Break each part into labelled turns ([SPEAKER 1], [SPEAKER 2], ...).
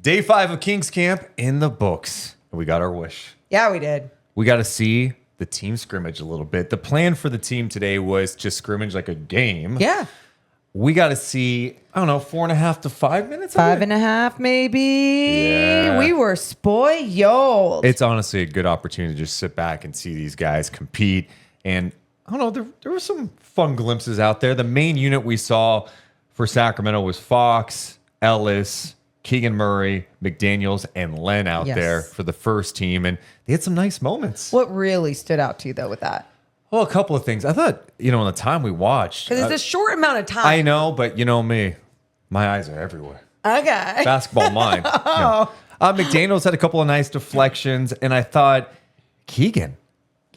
[SPEAKER 1] Day 5 of Kings camp in the books. We got our wish.
[SPEAKER 2] Yeah, we did.
[SPEAKER 1] We got to see the team scrimmage a little bit. The plan for the team today was to scrimmage like a game.
[SPEAKER 2] Yeah.
[SPEAKER 1] We got to see, I don't know, 4.5 to 5 minutes?
[SPEAKER 2] 5.5 maybe.
[SPEAKER 1] Yeah.
[SPEAKER 2] We were spoiled.
[SPEAKER 1] It's honestly a good opportunity to just sit back and see these guys compete. And I don't know, there were some fun glimpses out there. The main unit we saw for Sacramento was Fox, Ellis, Keegan Murray, McDaniels, and Len out there for the first team. And they had some nice moments.
[SPEAKER 2] What really stood out to you, though, with that?
[SPEAKER 1] Well, a couple of things. I thought, in the time we watched.
[SPEAKER 2] Because it's a short amount of time.
[SPEAKER 1] I know, but you know me. My eyes are everywhere.
[SPEAKER 2] Okay.
[SPEAKER 1] Basketball mind. McDaniels had a couple of nice deflections, and I thought, Keegan,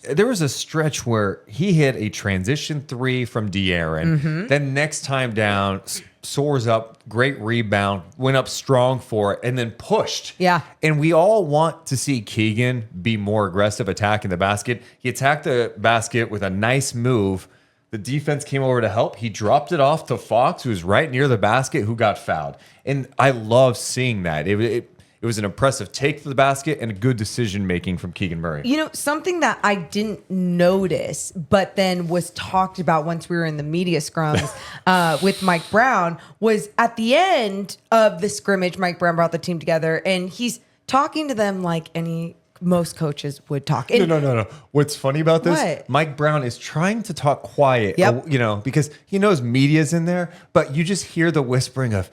[SPEAKER 1] there was a stretch where he hit a transition 3 from De'Aaron. Then next time down, soars up, great rebound, went up strong for it, and then pushed.
[SPEAKER 2] Yeah.
[SPEAKER 1] And we all want to see Keegan be more aggressive attacking the basket. He attacked the basket with a nice move. The defense came over to help. He dropped it off to Fox, who was right near the basket, who got fouled. And I love seeing that. It was an impressive take to the basket and a good decision-making from Keegan Murray.
[SPEAKER 2] Something that I didn't notice, but then was talked about once we were in the media scrums with Mike Brown, was at the end of the scrimmage, Mike Brown brought the team together, and he's talking to them like most coaches would talk. And
[SPEAKER 1] No. What's funny about this?
[SPEAKER 2] What?
[SPEAKER 1] Mike Brown is trying to talk quiet,
[SPEAKER 2] Yep.
[SPEAKER 1] because he knows media's in there, but you just hear the whispering of,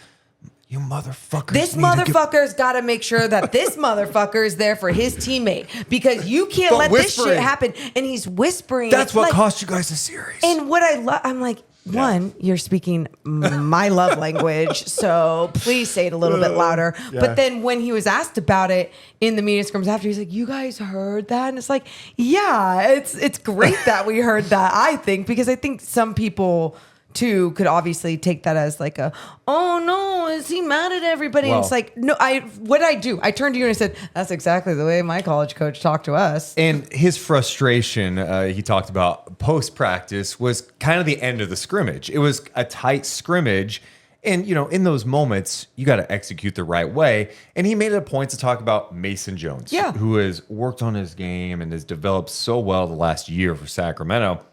[SPEAKER 1] you motherfuckers.
[SPEAKER 2] This motherfucker's got to make sure that this motherfucker is there for his teammate because you can't let this shit happen. And he's whispering.
[SPEAKER 1] That's what cost you guys the series.
[SPEAKER 2] And what I love, I'm like, one, you're speaking my love language, so please say it a little bit louder.
[SPEAKER 1] Yeah.
[SPEAKER 2] But then when he was asked about it in the media scrums after, he's like, you guys heard that? And it's like, yeah, it's great that we heard that, I think, because I think some people too could obviously take that as like oh no, is he mad at everybody?
[SPEAKER 1] Well,
[SPEAKER 2] and it's like, no, what did I do? I turned to you and I said, that's exactly the way my college coach talked to us.
[SPEAKER 1] And his frustration, he talked about post-practice, was kind of the end of the scrimmage. It was a tight scrimmage. And, in those moments, you got to execute the right way. And he made it a point to talk about Mason Jones, who has worked on his game and has developed so well the last year for Sacramento,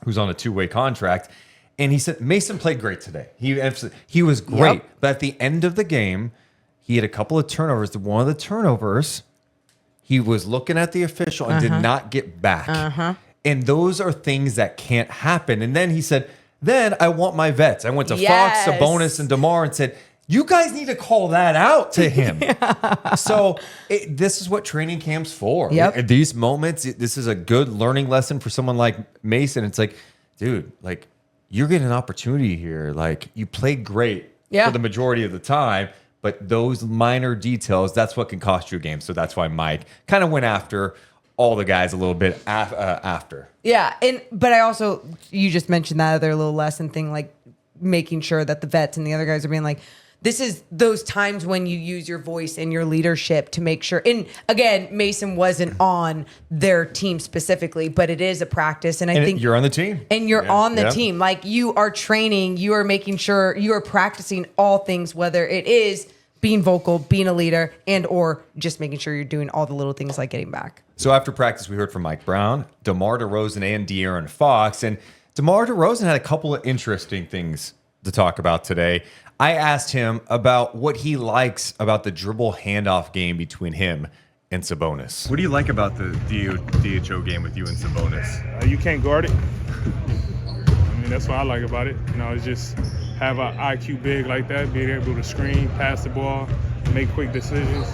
[SPEAKER 1] who's on a 2-way contract. And he said, Mason played great today. He was great. Yep. But at the end of the game, he had a couple of turnovers. One of the turnovers, he was looking at the official and did not get back. And those are things that can't happen. And then he said, then I want my vets. I went to Fox, Sabonis, and DeMar and said, you guys need to call that out to him. So this is what training camp's for.
[SPEAKER 2] Yep.
[SPEAKER 1] At these moments, this is a good learning lesson for someone like Mason. It's like, dude, you're getting an opportunity here. You played great for the majority of the time, but those minor details, that's what can cost you a game. So that's why Mike kind of went after all the guys a little bit after.
[SPEAKER 2] Yeah, but I also, you just mentioned that other little lesson thing, making sure that the vets and the other guys are being like, this is those times when you use your voice and your leadership to make sure. And again, Mason wasn't on their team specifically, but it is a practice. And I think
[SPEAKER 1] you're on the team.
[SPEAKER 2] And you're on the team. You are training, you are making sure you are practicing all things, whether it is being vocal, being a leader, and or just making sure you're doing all the little things like getting back.
[SPEAKER 1] So after practice, we heard from Mike Brown, DeMar DeRozan, and De'Aaron Fox. And DeMar DeRozan had a couple of interesting things to talk about today. I asked him about what he likes about the dribble handoff game between him and Sabonis. What do you like about the DHO game with you and Sabonis?
[SPEAKER 3] You can't guard it. That's what I like about it. It's just have an IQ big like that, being able to screen, pass the ball, make quick decisions.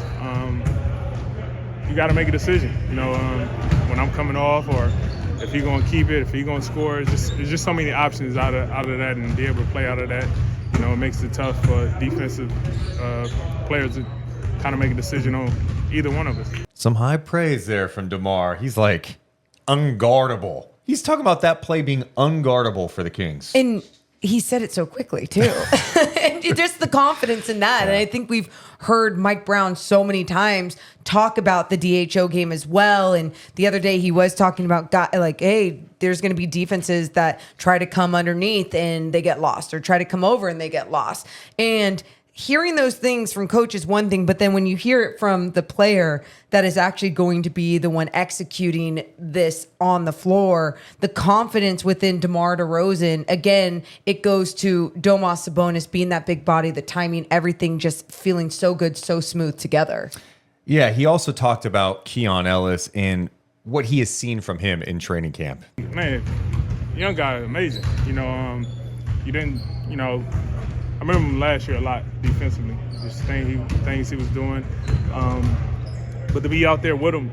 [SPEAKER 3] You got to make a decision. When I'm coming off, or if he's going to keep it, if he's going to score. It's just so many options out of that, and be able to play out of that. It makes it tough for defensive players to kind of make a decision on either one of us.
[SPEAKER 1] Some high praise there from DeMar. He's like, unguardable. He's talking about that play being unguardable for the Kings.
[SPEAKER 2] And he said it so quickly, too. And just the confidence in that. Yeah. And I think we've heard Mike Brown so many times talk about the DHO game as well. And the other day he was talking about, hey, there's going to be defenses that try to come underneath and they get lost, or try to come over and they get lost. And hearing those things from coach is one thing, but then when you hear it from the player that is actually going to be the one executing this on the floor, the confidence within DeMar DeRozan, again, it goes to Domas Sabonis being that big body, the timing, everything just feeling so good, so smooth together.
[SPEAKER 1] Yeah, he also talked about Keon Ellis and what he has seen from him in training camp.
[SPEAKER 3] Man, young guy, amazing. You didn't, I remember him last year a lot defensively, just things he was doing. But to be out there with him,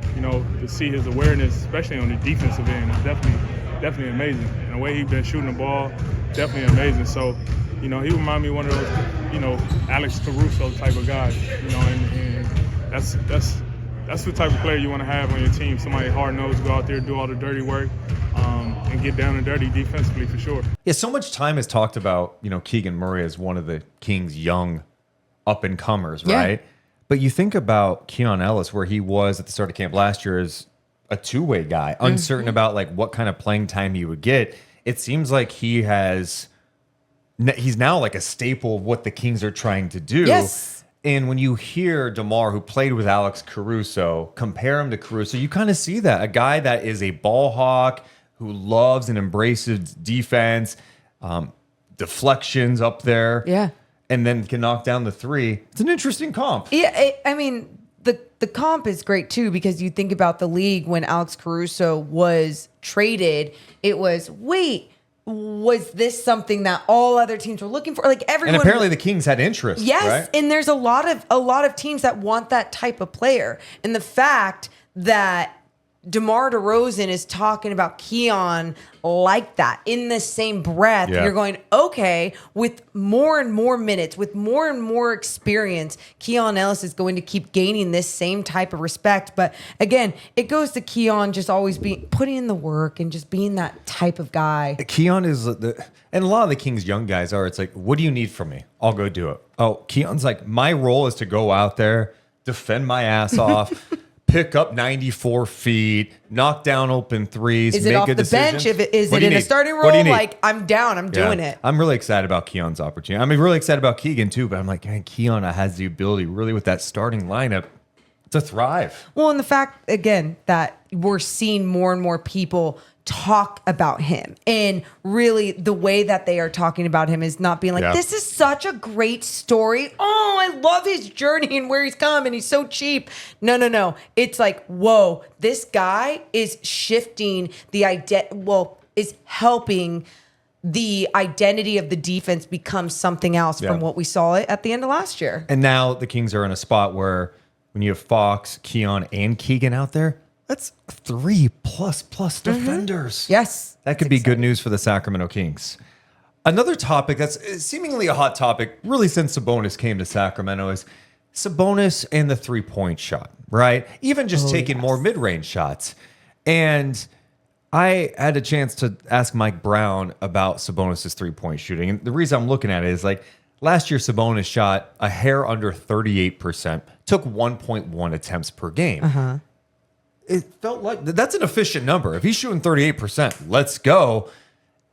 [SPEAKER 3] to see his awareness, especially on the defensive end, is definitely amazing. And the way he's been shooting the ball, definitely amazing. So, he reminded me of one of those, Alex Caruso type of guys, and that's the type of player you want to have on your team. Somebody hard-nosed, go out there, do all the dirty work, and get down and dirty defensively for sure.
[SPEAKER 1] Yeah, so much time is talked about, Keegan Murray as one of the Kings' young up-and-comers, right? Yeah. But you think about Keon Ellis, where he was at the start of camp last year as a two-way guy, uncertain about what kind of playing time he would get. It seems like he's now like a staple of what the Kings are trying to do.
[SPEAKER 2] Yes.
[SPEAKER 1] And when you hear DeMar, who played with Alex Caruso, compare him to Caruso, you kind of see that. A guy that is a ball hawk, who loves and embraces defense, deflections up there, and then can knock down the three. It's an interesting comp.
[SPEAKER 2] Yeah, the comp is great too, because you think about the league when Alex Caruso was traded, it was, was this something that all other teams were looking for? Everyone,
[SPEAKER 1] and apparently the Kings had interest.
[SPEAKER 2] Yes,
[SPEAKER 1] right?
[SPEAKER 2] And there's a lot of teams that want that type of player. And the fact that DeMar DeRozan is talking about Keon like that in the same breath, you're going, okay, with more and more minutes, with more and more experience, Keon Ellis is going to keep gaining this same type of respect. But again, it goes to Keon just always putting in the work and just being that type of guy.
[SPEAKER 1] Keon is and a lot of the Kings' young guys are, it's like, what do you need from me? I'll go do it. Oh, Keon's like, my role is to go out there, defend my ass off, pick up 94 feet, knock down open threes,
[SPEAKER 2] is it
[SPEAKER 1] make
[SPEAKER 2] off
[SPEAKER 1] a
[SPEAKER 2] the
[SPEAKER 1] decision.
[SPEAKER 2] Bench? Is it in a starting role? I'm down. I'm doing it.
[SPEAKER 1] I'm really excited about Keon's opportunity. I'm really excited about Keegan too, but I'm like, man, Keon has the ability really with that starting lineup to thrive.
[SPEAKER 2] Well, and the fact, again, that we're seeing more and more people talk about him, and really the way that they are talking about him is not being like, this is such a great story. Oh, I love his journey and where he's come, and he's so cheap. No. It's like, whoa, this guy is shifting the is helping the identity of the defense become something else from what we saw at the end of last year.
[SPEAKER 1] And now the Kings are in a spot where when you have Fox, Keon, and Keegan out there, that's 3+ defenders.
[SPEAKER 2] Yes.
[SPEAKER 1] That could be good news for the Sacramento Kings. Another topic that's seemingly a hot topic, really since Sabonis came to Sacramento, is Sabonis and the three-point shot, right? Even just taking more mid-range shots. And I had a chance to ask Mike Brown about Sabonis' three-point shooting. And the reason I'm looking at it is last year Sabonis shot a hair under 38%, took 1.1 attempts per game. It felt like that's an efficient number. If he's shooting 38%, let's go.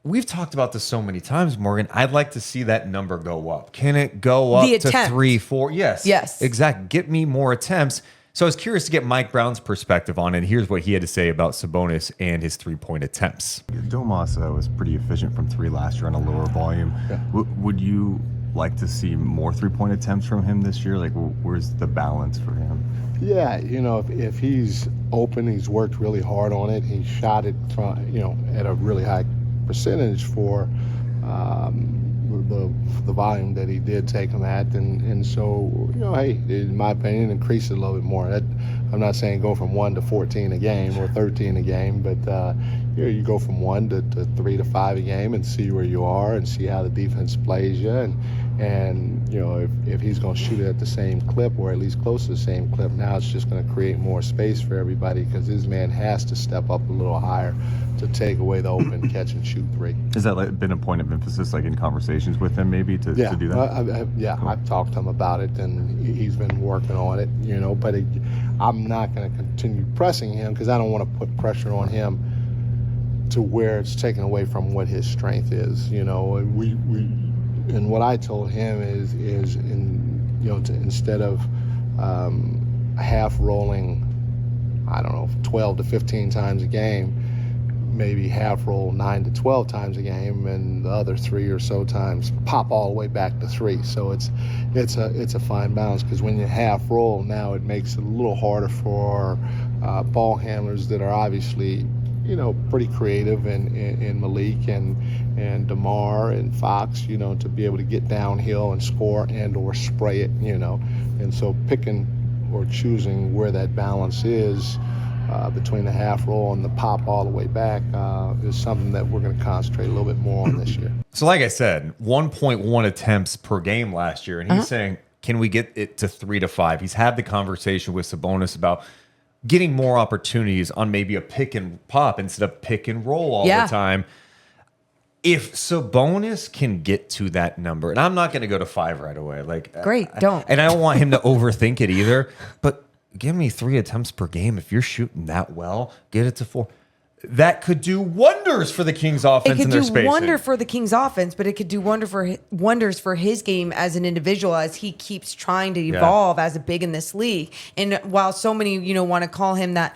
[SPEAKER 1] We've talked about this so many times, Morgan. I'd like to see that number go up. Can it go up to 3, 4? Yes. Exactly. Get me more attempts. So I was curious to get Mike Brown's perspective on it. Here's what he had to say about Sabonis and his three-point attempts.
[SPEAKER 4] Domas was pretty efficient from three last year on a lower volume. Would you like to see more three-point attempts from him this year? Where's the balance for him?
[SPEAKER 5] Yeah, if he's open, he's worked really hard on it. He shot it, at a really high percentage for the volume that he did take him at, and so hey, in my opinion, increase it a little bit more. I'm not saying go from 1 to 14 a game or 13 a game, but you go from 1 to 3 to 5 a game and see where you are and see how the defense plays you, and if he's going to shoot it at the same clip or at least close to the same clip, now it's just going to create more space for everybody because his man has to step up a little higher to take away the open catch and shoot three.
[SPEAKER 4] Has that been a point of emphasis, in conversations with him, maybe to do that?
[SPEAKER 5] I've talked to him about it, and he's been working on it. But I'm not going to continue pressing him because I don't want to put pressure on him to where it's taken away from what his strength is. We And what I told him is instead of half rolling, I don't know, 12 to 15 times a game, maybe half roll 9 to 12 times a game, and the other 3 or so times pop all the way back to 3. So it's a fine balance, because when you half roll, now it makes it a little harder for ball handlers that are obviously pretty creative in Malik and DeMar and Fox, to be able to get downhill and score and or spray it, and so picking or choosing where that balance is between the half roll and the pop all the way back is something that we're going to concentrate a little bit more on this year.
[SPEAKER 1] So like I said, 1.1 attempts per game last year, and he's saying, can we get it to 3 to 5? He's had the conversation with Sabonis about getting more opportunities on maybe a pick and pop instead of pick and roll all the time. If Sabonis can get to that number, and I'm not going to go to 5 right away.
[SPEAKER 2] Great, don't.
[SPEAKER 1] And I don't want him to overthink it either, but give me 3 attempts per game. If you're shooting that well, get it to 4. That could do wonders for the Kings offense and their spacing.
[SPEAKER 2] It could do wonder for the Kings offense, but it could do wonders for his game as an individual as he keeps trying to evolve as a big in this league. And while so many, want to call him that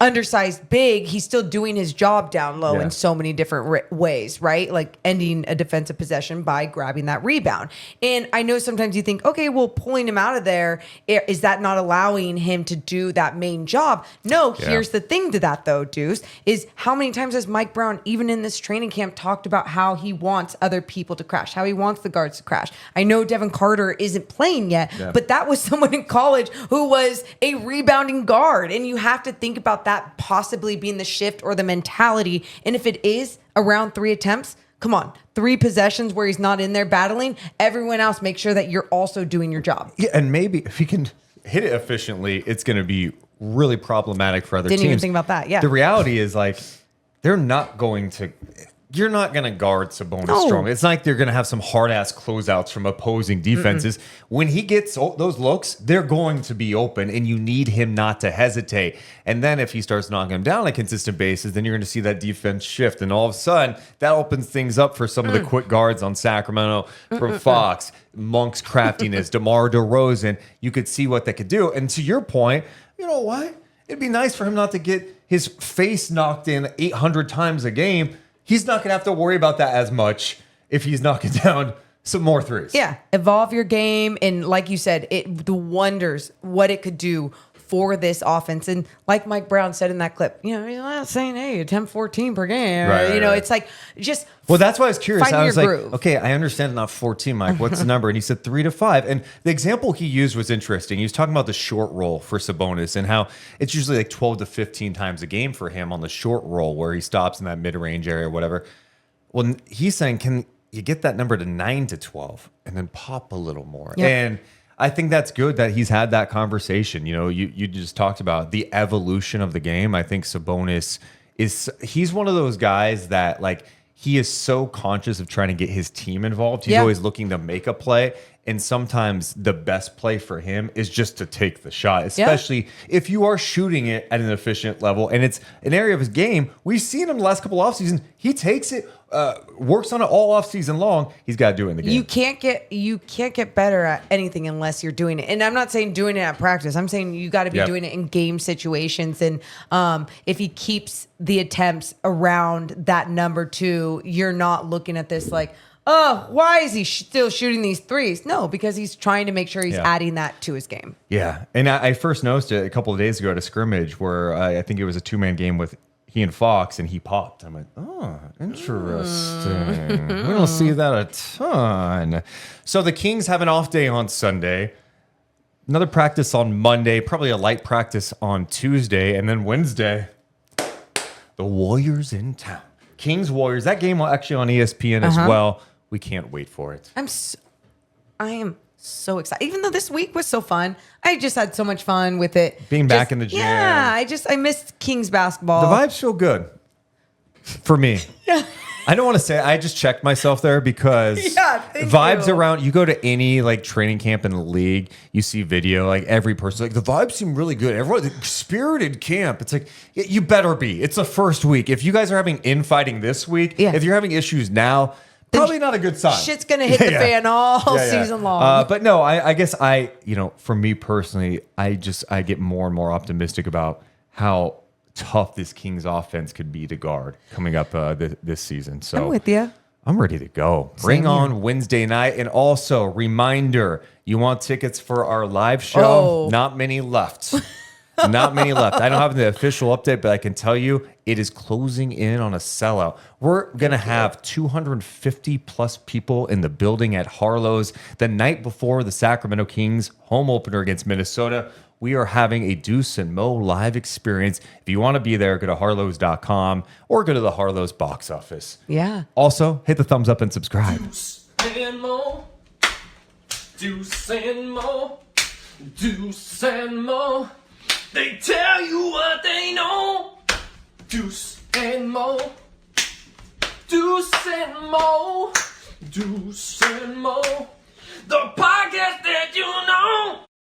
[SPEAKER 2] undersized big, he's still doing his job down low in so many different ways, right? Like ending a defensive possession by grabbing that rebound. And I know sometimes you think, okay, well, pulling him out of there, is that not allowing him to do that main job? No, here's the thing to that though, Deuce, is how many times has Mike Brown, even in this training camp, talked about how he wants other people to crash, how he wants the guards to crash. I know Devin Carter isn't playing yet, but that was someone in college who was a rebounding guard. And you have to think about that possibly being the shift or the mentality. And if it is around 3 attempts, come on, 3 possessions where he's not in there battling, everyone else make sure that you're also doing your job.
[SPEAKER 1] Yeah, and maybe if he can hit it efficiently, it's going to be really problematic for other teams.
[SPEAKER 2] Didn't even think about that,
[SPEAKER 1] The reality is, they're not going to... You're not going to guard Sabonis strong. It's not like they're going to have some hard-ass closeouts from opposing defenses. When he gets those looks, they're going to be open, and you need him not to hesitate. And then if he starts knocking them down on a consistent basis, then you're going to see that defense shift. And all of a sudden, that opens things up for some of the quick guards on Sacramento, from Fox, Monk's craftiness, DeMar DeRozan. You could see what they could do. And to your point, you know what? It'd be nice for him not to get his face knocked in 800 times a game. He's not going to have to worry about that as much if he's knocking down some more threes.
[SPEAKER 2] Yeah, evolve your game. And like you said, the wonders, what it could do for this offense. And like Mike Brown said in that clip, you're not saying, hey, attempt 14 per game. Right. It's like just
[SPEAKER 1] well, that's why I was curious. I was like,
[SPEAKER 2] groove.
[SPEAKER 1] Okay, I understand not 14, Mike. What's the number? And he said 3 to 5. And the example he used was interesting. He was talking about the short roll for Sabonis and how it's usually like 12 to 15 times a game for him on the short roll where he stops in that mid-range area or whatever. Well, he's saying, can you get that number to 9 to 12 and then pop a little more?
[SPEAKER 2] Yep.
[SPEAKER 1] And I think that's good that he's had that conversation. You just talked about the evolution of the game. I think Sabonis he's one of those guys that he is so conscious of trying to get his team involved. He's always looking to make a play. And sometimes the best play for him is just to take the shot, especially if you are shooting it at an efficient level. And it's an area of his game. We've seen him the last couple off seasons. He takes it, works on it all off season long. He's got to do it in the game.
[SPEAKER 2] You can't get better at anything unless you're doing it. And I'm not saying doing it at practice. I'm saying you got to be doing it in game situations. And if he keeps the attempts around that number 2, you're not looking at this like, oh, why is he still shooting these threes? No, because he's trying to make sure he's adding that to his game.
[SPEAKER 1] Yeah. And I first noticed it a couple of days ago at a scrimmage where I think it was a 2-man game with he and Fox, and he popped. I'm like, oh, interesting. We don't see that a ton. So the Kings have an off day on Sunday. Another practice on Monday, probably a light practice on Tuesday, and then Wednesday, the Warriors in town. Kings Warriors. That game will actually on ESPN as well. We can't wait for it.
[SPEAKER 2] I am so excited. Even though this week was so fun, I just had so much fun with it.
[SPEAKER 1] Being back in the gym.
[SPEAKER 2] Yeah, I missed Kings basketball.
[SPEAKER 1] The vibes feel good for me.
[SPEAKER 2] Yeah.
[SPEAKER 1] I don't want to say I just checked myself there because vibes around, you go to any training camp in the league, you see video, every person, the vibes seem really good. Everyone, spirited camp. It's you better be. It's the first week. If you guys are having infighting this week, if you're having issues now, probably not a good sign.
[SPEAKER 2] Shit's gonna hit the fan all season long.
[SPEAKER 1] But no, I guess for me personally, I get more and more optimistic about how tough this Kings offense could be to guard coming up this season. So
[SPEAKER 2] I'm with you.
[SPEAKER 1] I'm ready to go. Bring on Wednesday night. And also, reminder, you want tickets for our live show?
[SPEAKER 2] Oh.
[SPEAKER 1] Not many left. Not many left. I don't have the official update, but I can tell you it is closing in on a sellout. We're going to have 250 plus people in the building at Harlow's the night before the Sacramento Kings home opener against Minnesota. We are having a Deuce and Mo live experience. If you want to be there, go to harlows.com or go to the Harlow's box office.
[SPEAKER 2] Yeah.
[SPEAKER 1] Also, hit the thumbs up and subscribe.
[SPEAKER 6] Deuce and Mo, Deuce and Mo, Deuce and Mo. They tell you what they know. Deuce and Mo, Deuce and Mo, Deuce and Mo. The podcast